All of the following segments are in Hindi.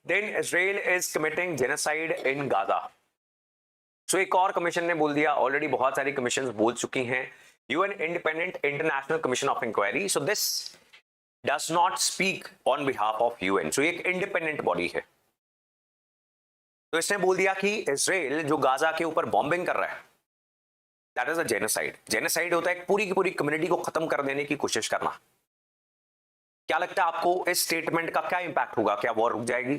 then Israel is committing genocide in Gaza. So एक और कमीशन ने बोल दिया, ऑलरेडी बहुत सारी कमीशन बोल चुकी हैं, UN Independent International Commission of Inquiry. So this does not speak on behalf of UN. So एक इंडिपेंडेंट बॉडी है. तो इसने बोल दिया कि इजराइल जो गाजा के ऊपर बॉम्बिंग कर रहा है, that is a genocide. Genocide होता है पूरी की पूरी कम्युनिटी को खत्म कर देने की कोशिश करना. क्या लगता है आपको इस स्टेटमेंट का क्या इंपैक्ट होगा? क्या वॉर रुक जाएगी?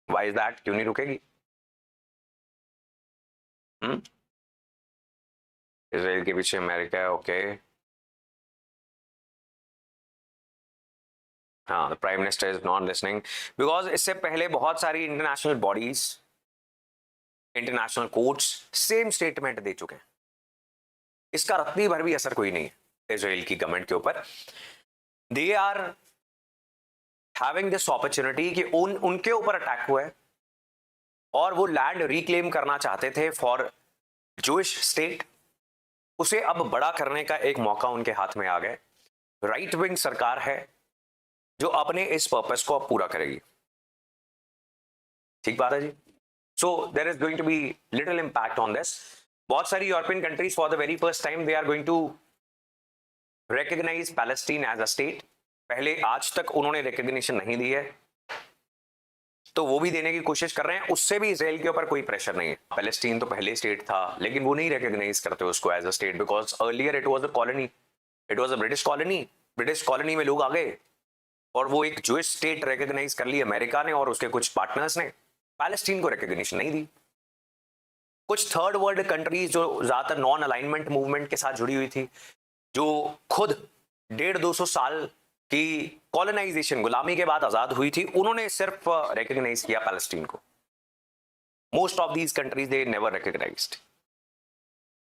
Why is that? क्यों नहीं रुकेगी? इजराइल के पीछे अमेरिका है. ओके, हाँ, the prime minister is not listening because इससे पहले बहुत सारी international bodies, international courts same statement दे चुके हैं. इसका रत्ती भर भी असर कोई नहीं है इजराइल की गवर्नमेंट के ऊपर. They are having this opportunity कि उनके ऊपर अटैक हुआ है और वो लैंड रिक्लेम करना चाहते थे फॉर जूइश स्टेट. उसे अब बड़ा करने का एक मौका उनके हाथ में आ गया. राइट विंग सरकार है जो अपने इस पर्पस को अब पूरा करेगी. ठीक बात है जी. So there is going to be little impact on this. बहुत सारी European countries for the very first time they are going to recognise Palestine as a state. पहले आज तक उन्होंने रिकॉग्निशन नहीं दी है, तो वो भी देने की कोशिश कर रहे हैं. उससे भी इजराइल के ऊपर कोई प्रेशर नहीं है. पैलेस्टीन तो पहले स्टेट था, लेकिन वो नहीं रिकॉग्नाइज करते उसको as a state because earlier it was a colony, it was a British colony. British colony में लोग आ गए और वो एक जूइश स्टेट रिकॉग्नाइज कर ली अमेरिका ने और उसके कुछ पार्टनर्स ने. पैलेस्टीन को रिकॉग्निशन नहीं दी. कुछ थर्ड वर्ल्ड कंट्रीज जो ज्यादातर नॉन अलाइनमेंट मूवमेंट के साथ जुड़ी हुई थी, जो खुद 150-200 साल की कॉलोनाइजेशन, गुलामी के बाद आजाद हुई थी, उन्होंने सिर्फ रिकॉग्नाइज किया पैलेस्टीन को. Most of these countries they never recognised.